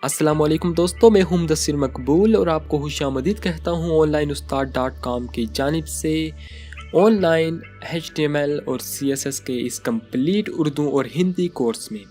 अस्सलाम वालेकुम दोस्तों, मैं हूं मुदस्सिर मकबूल और आपको खुशामदीद कहता हूं ऑनलाइन उस्ताद .com की जानिब से। ऑनलाइन HTML और CSS के इस कंप्लीट उर्दू और हिंदी कोर्स में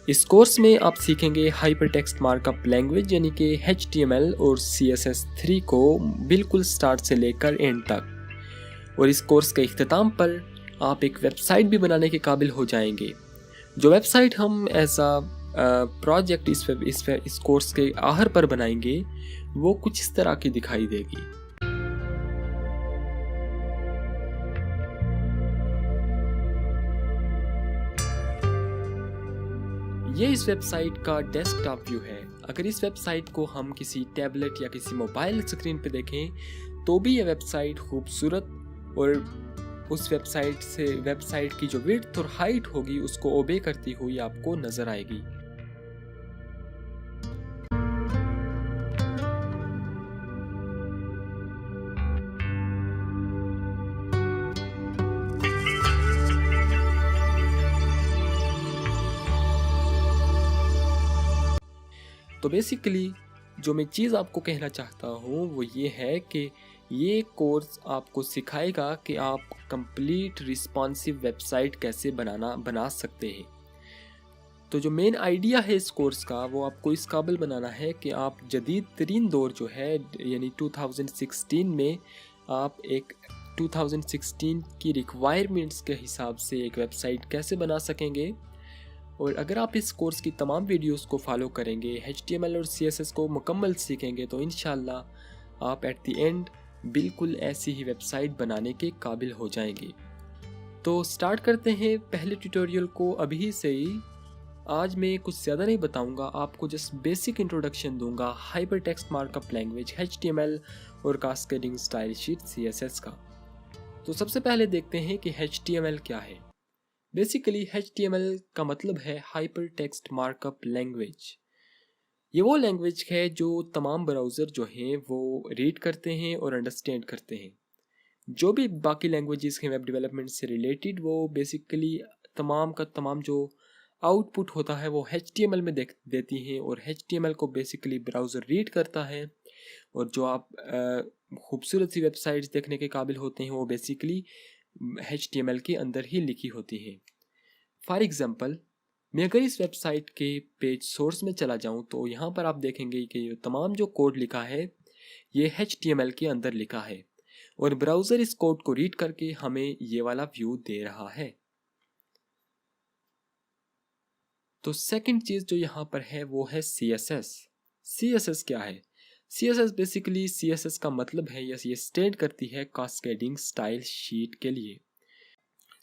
इस कोर्स में आप सीखेंगे हाइपरटेक्स्ट मार्कअप लैंग्वेज यानी कि HTML और CSS 3 को बिल्कुल स्टार्ट से लेकर एंड तक। और इस कोर्स के इख्तिताम पर आप एक वेबसाइट भी बनाने के काबिल हो जाएंगे। जो वेबसाइट हम एज अ प्रोजेक्ट इस कोर्स के आखिर पर बनाएंगे वो कुछ इस तरह की दिखाई देगी। ये इस वेबसाइट का डेस्कटॉप व्यू है। अगर इस वेबसाइट को हम किसी टैबलेट या किसी मोबाइल स्क्रीन पर देखें तो भी ये वेबसाइट खूबसूरत और उस वेबसाइट की जो विड्थ और हाइट होगी उसको ओबे करती हुई आपको नजर आएगी। तो बेसिकली जो मैं चीज़ आपको कहना चाहता हूँ वो ये है कि ये कोर्स आपको सिखाएगा कि आप कंप्लीट रिस्पॉन्सिव वेबसाइट कैसे बना सकते हैं। तो जो मेन आइडिया है इस कोर्स का वो आपको इस काबिल बनाना है कि आप जदीद तरीन दौर जो है यानी 2016 में आप एक 2016 की रिक्वायरमेंट्स के हिसाब से एक वेबसाइट कैसे बना सकेंगे। और अगर आप इस कोर्स की तमाम वीडियोस को फॉलो करेंगे, HTML और CSS को मुकम्मल सीखेंगे तो इंशाल्लाह आप एट द एंड बिल्कुल ऐसी ही वेबसाइट बनाने के काबिल हो जाएंगे। तो स्टार्ट करते हैं पहले ट्यूटोरियल को अभी से ही। आज मैं कुछ ज़्यादा नहीं बताऊंगा, आपको जस्ट बेसिक इंट्रोडक्शन दूंगा हाइपरटेक्स्ट मार्कअप लैंग्वेज HTML और कास्केडिंग स्टाइल शीट CSS का। तो सबसे पहले देखते हैं कि HTML क्या है। बेसिकली HTML का मतलब है हाइपर टेक्स्ट मार्कअप लैंग्वेज। ये वो लैंग्वेज है जो तमाम ब्राउज़र जो हैं वो रीड करते हैं और अंडरस्टैंड करते हैं। जो भी बाकी लैंग्वेजेस हैं वेब डेवलपमेंट से रिलेटेड वो बेसिकली तमाम का तमाम जो आउटपुट होता है वो HTML में देती हैं और HTML को बेसिकली ब्राउज़र रीड करता है। और जो आप खूबसूरत सी वेबसाइट्स देखने के काबिल होते हैं वो बेसिकली HTML के अंदर ही लिखी होती हैं। फॉर एग्ज़ाम्पल मैं अगर इस वेबसाइट के पेज सोर्स में चला जाऊं तो यहाँ पर आप देखेंगे कि तमाम जो कोड लिखा है ये HTML के अंदर लिखा है और ब्राउज़र इस कोड को रीड करके हमें ये वाला व्यू दे रहा है। तो सेकंड चीज़ जो यहाँ पर है वो है CSS। CSS क्या है? CSS बेसिकली CSS का मतलब है ये स्टैंड करती है कास्केडिंग स्टाइल शीट के लिए।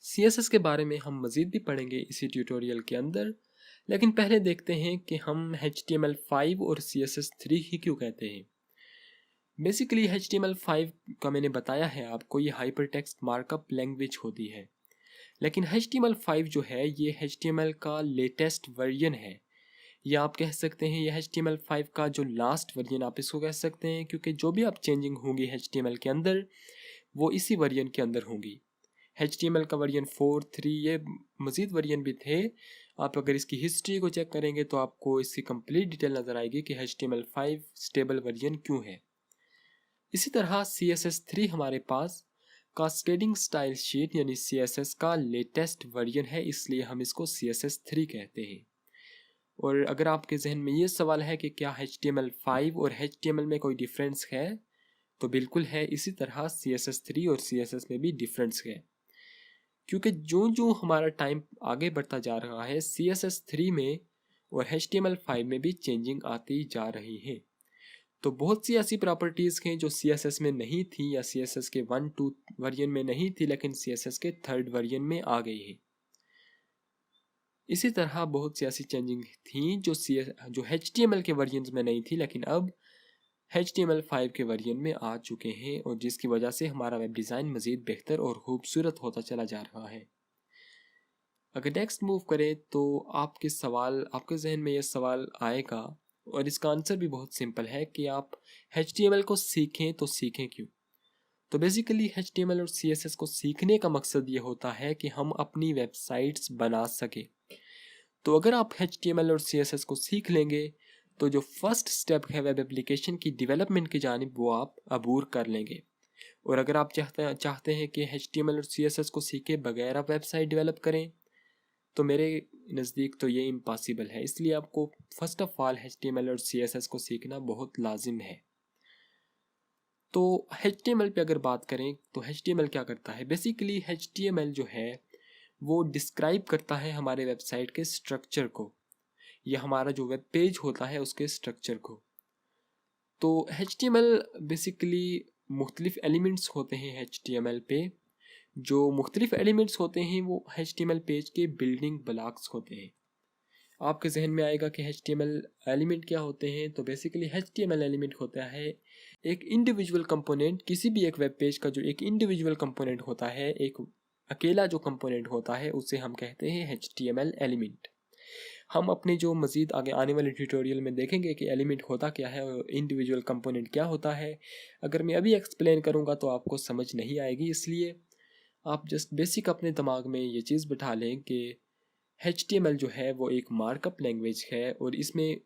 CSS के बारे में हम मज़ीद भी पढ़ेंगे इसी ट्यूटोरियल के अंदर, लेकिन पहले देखते हैं कि हम HTML5 और CSS 3 ही क्यों कहते हैं। बेसिकली HTML5 का मैंने बताया है आपको ये हाइपरटेक्स्ट मार्कअप लैंग्वेज होती है, लेकिन HTML5 जो है ये HTML का लेटेस्ट वर्जन है, या आप कह सकते हैं ये HTML5 का जो लास्ट वर्जन आप इसको कह सकते हैं, क्योंकि जो भी आप चेंजिंग होंगी HTML के अंदर वो इसी वर्जन के अंदर होंगी। HTML का वर्जन 4, 3 ये मज़ीद वर्जन भी थे। आप अगर इसकी हिस्ट्री को चेक करेंगे तो आपको इसकी कंप्लीट डिटेल नज़र आएगी कि HTML5 स्टेबल वर्जन क्यों है। इसी तरह CSS 3 हमारे पास कास्केडिंग स्टाइल शीट यानी CSS का लेटेस्ट वर्जन है, इसलिए हम इसको CSS 3 कहते हैं। और अगर आपके जहन में ये सवाल है कि क्या HTML5 और HTML में कोई डिफरेंस है, तो बिल्कुल है। इसी तरह CSS 3 और CSS में भी डिफरेंस है, क्योंकि जो हमारा टाइम आगे बढ़ता जा रहा है CSS 3 में और HTML5 में भी चेंजिंग आती जा रही है। तो बहुत सी ऐसी प्रॉपर्टीज़ हैं जो CSS में नहीं थी या CSS के 1-2 वर्जन में नहीं थी, लेकिन CSS के 3rd वर्जन में आ गई है। इसी तरह बहुत सी ऐसी चेंजिंग थी जो HTML के वर्जन में नहीं थी, लेकिन अब HTML5 के वर्जन में आ चुके हैं और जिसकी वजह से हमारा वेब डिज़ाइन मज़ीद बेहतर और खूबसूरत होता चला जा रहा है। अगर नेक्स्ट मूव करें तो आपके जहन में ये सवाल आएगा और इसका आंसर भी बहुत सिंपल है कि आप HTML को सीखें तो सीखें क्यों। तो बेसिकली HTML और CSS को सीखने का मकसद ये होता है कि हम अपनी वेबसाइट्स बना सकें। तो अगर आप HTML और CSS को सीख लेंगे तो जो फर्स्ट स्टेप है वेब एप्लीकेशन की डेवलपमेंट की जानिब वो आप अबूर कर लेंगे। और अगर आप चाहते हैं कि HTML और CSS को सीखे बगैर आप वेबसाइट डेवलप करें, तो मेरे नज़दीक तो ये इम्पॉसिबल है। इसलिए आपको फर्स्ट ऑफ ऑल HTML और CSS को सीखना बहुत लाजिम है। तो HTML पे अगर बात करें तो HTML क्या करता है? बेसिकली HTML जो है वो डिस्क्राइब करता है हमारे वेबसाइट के स्ट्रक्चर को, या हमारा जो वेब पेज होता है उसके स्ट्रक्चर को। तो HTML बेसिकली मुख्तलिफ एलिमेंट्स होते हैं HTML पे। जो मुख्तलिफ एलिमेंट्स होते हैं वो HTML पेज के बिल्डिंग ब्लॉक्स होते हैं। आपके जहन में आएगा कि HTML एलिमेंट क्या होते हैं। तो बेसिकली HTML एलिमेंट होता है एक इंडिविजुअल कंपोनेंट, किसी भी एक वेब पेज का जो एक इंडिविजुअल कंपोनेंट होता है, एक अकेला जो कंपोनेंट होता है, उसे हम कहते हैं HTML एलिमेंट। हम अपने जो मज़ीद आगे आने वाले ट्यूटोरियल में देखेंगे कि एलिमेंट होता क्या है और इंडिविजुअल कंपोनेंट क्या होता है। अगर मैं अभी एक्सप्लेन करूँगा तो आपको समझ नहीं आएगी, इसलिए आप जस्ट बेसिक अपने दिमाग में ये चीज़ बिठा लें कि HTML जो है वो एक मार्कअप लैंग्वेज है और इसमें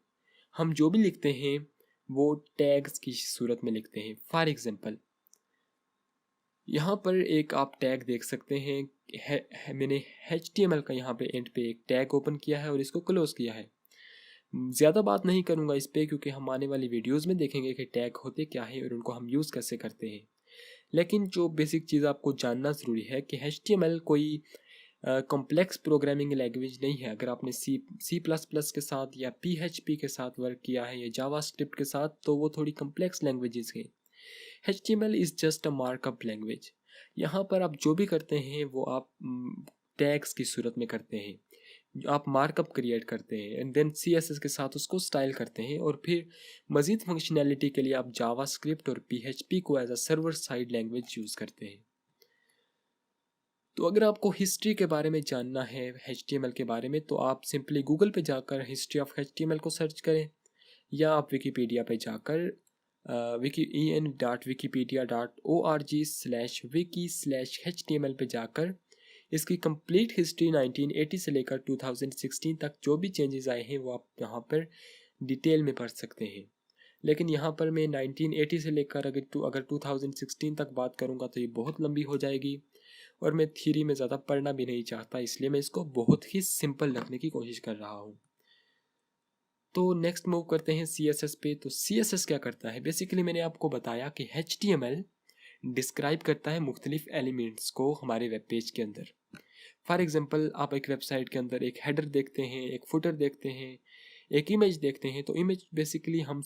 हम जो भी लिखते हैं वो टैग्स की सूरत में लिखते हैं। फॉर एग्ज़ाम्पल यहाँ पर एक आप टैग देख सकते हैं मैंने HTML का यहाँ पे एंड पे एक टैग ओपन किया है और इसको क्लोज किया है। ज़्यादा बात नहीं करूँगा इस पे, क्योंकि हम आने वाली वीडियोस में देखेंगे कि टैग होते क्या है और उनको हम यूज़ कैसे करते हैं। लेकिन जो बेसिक चीज़ आपको जानना ज़रूरी है कि HTML कोई कॉम्प्लेक्स प्रोग्रामिंग लैंग्वेज नहीं है। अगर आपने C++ के साथ या PHP के साथ वर्क किया है या जावास्क्रिप्ट के साथ, तो वो थोड़ी कॉम्प्लेक्स लैंग्वेजेस हैं। HTML is just a markup language. यहाँ पर आप जो भी करते हैं वो आप टैग्स की सूरत में करते हैं, आप मार्कअप क्रिएट करते हैं एंड देन CSS के साथ उसको स्टाइल करते हैं, और फिर मज़ीद फंक्शनैलिटी के लिए आप जावास्क्रिप्ट और PHP को as a server side language use करते हैं। तो अगर आपको हिस्ट्री के बारे में जानना है HTML के बारे में, तो आप सिंपली गूगल पे जाकर हिस्ट्री ऑफ HTML को सर्च करें, या आप विकीपीडिया पे जाकर en.wikipedia.org/wiki/html पे जाकर इसकी कंप्लीट हिस्ट्री 1980 से लेकर 2016 तक जो भी चेंजेस आए हैं वो आप यहाँ पर डिटेल में पढ़ सकते हैं। लेकिन यहाँ पर मैं 1980 से लेकर अगर 2016 तक बात करूँगा तो ये बहुत लंबी हो जाएगी और मैं थ्योरी में ज़्यादा पढ़ना भी नहीं चाहता, इसलिए मैं इसको बहुत ही सिंपल रखने की कोशिश कर रहा हूँ। तो नेक्स्ट मूव करते हैं CSS पे। तो CSS क्या करता है? बेसिकली मैंने आपको बताया कि HTML डिस्क्राइब करता है मुख्तलिफ एलिमेंट्स को हमारे वेब पेज के अंदर। फॉर एग्जांपल आप एक वेबसाइट के अंदर एक हेडर देखते हैं, एक फुटर देखते हैं, एक इमेज देखते हैं, तो इमेज बेसिकली हम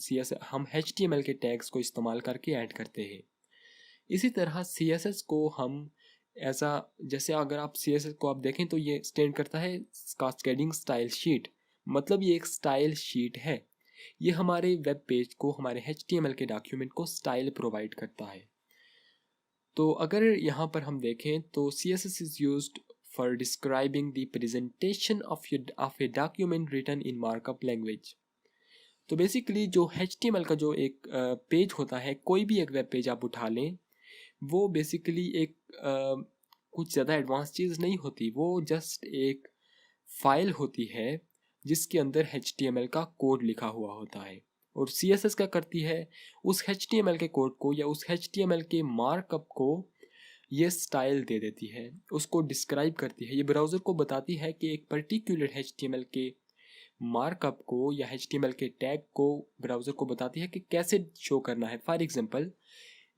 HTML के टैग्स को इस्तेमाल करके ऐड करते हैं। इसी तरह CSS को हम जैसे अगर आप CSS को आप देखें तो ये स्टैंड करता है कास्केडिंग स्टाइल शीट, मतलब ये एक स्टाइल शीट है। ये हमारे वेब पेज को, हमारे HTML के डॉक्यूमेंट को स्टाइल प्रोवाइड करता है। तो अगर यहाँ पर हम देखें तो CSS is used for describing the presentation of a document written in markup language. तो बेसिकली जो HTML का जो एक पेज होता है, कोई भी एक वेब पेज आप उठा लें, वो बेसिकली एक कुछ ज़्यादा एडवांस चीज़ नहीं होती, वो जस्ट एक फाइल होती है जिसके अंदर HTML का कोड लिखा हुआ होता है। और CSS क्या करती है, उस HTML के कोड को या उस HTML के मार्कअप को ये स्टाइल दे देती है, उसको डिस्क्राइब करती है। ये ब्राउज़र को बताती है कि एक पर्टिकुलर HTML के मार्कअप को या HTML के टैग को ब्राउज़र को बताती है कि कैसे शो करना है। फॉर एग्जांपल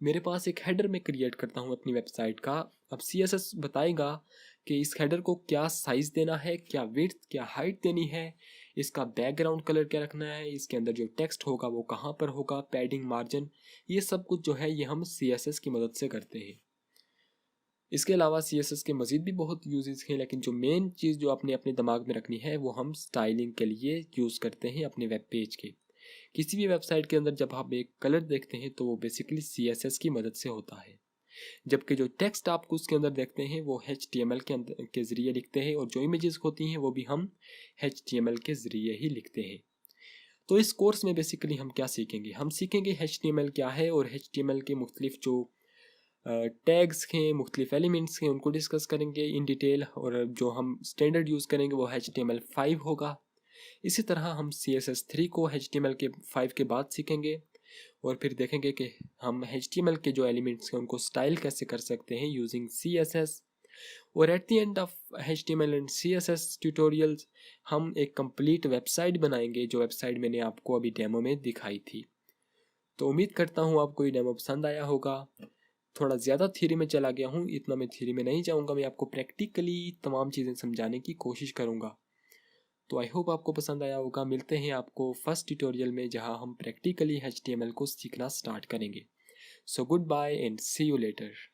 मेरे पास एक हेडर मैं क्रिएट करता हूँ अपनी वेबसाइट का। अब CSS बताएगा कि इस हेडर को क्या साइज़ देना है, क्या विड्थ, क्या हाइट देनी है, इसका बैकग्राउंड कलर क्या रखना है, इसके अंदर जो टेक्स्ट होगा वो कहाँ पर होगा, पैडिंग, मार्जिन, ये सब कुछ जो है ये हम CSS की मदद से करते हैं। इसके अलावा CSS के मज़ीद भी बहुत यूजेस हैं, लेकिन जो मेन चीज़ जो आपने अपने दिमाग में रखनी है वो हम स्टाइलिंग के लिए यूज़ करते हैं अपने वेब पेज के। किसी भी वेबसाइट के अंदर जब आप एक कलर देखते हैं तो वो बेसिकली CSS की मदद से होता है, जबकि जो टेक्स्ट आप उसके अंदर देखते हैं वो HTML के ज़रिए लिखते हैं, और जो इमेजेस होती हैं वो भी हम HTML के ज़रिए ही लिखते हैं। तो इस कोर्स में बेसिकली हम क्या सीखेंगे? हम सीखेंगे HTML क्या है और HTML के मुख्तलिफ जो टैग्स हैं, मुख्तलिफ एलिमेंट्स हैं, उनको डिस्कस करेंगे इन डिटेल। और जो हम स्टैंडर्ड यूज़ करेंगे वो HTML5 होगा। इसी तरह हम CSS3 को HTML के 5 के बाद सीखेंगे और फिर देखेंगे कि हम HTML के जो एलिमेंट्स हैं उनको स्टाइल कैसे कर सकते हैं यूजिंग CSS। और at the end of HTML and CSS tutorials हम एक कंप्लीट वेबसाइट बनाएंगे, जो वेबसाइट मैंने आपको अभी डेमो में दिखाई थी। तो उम्मीद करता हूँ आपको ये डेमो पसंद आया होगा। थोड़ा ज़्यादा थ्योरी में चला गया हूँ, इतना मैं थ्योरी में नहीं जाऊँगा, मैं आपको प्रैक्टिकली तमाम चीज़ें समझाने की कोशिश करूँगा। तो आई होप आपको पसंद आया होगा। मिलते हैं आपको फर्स्ट ट्यूटोरियल में जहाँ हम प्रैक्टिकली HTML को सीखना स्टार्ट करेंगे। So good bye and see you letter.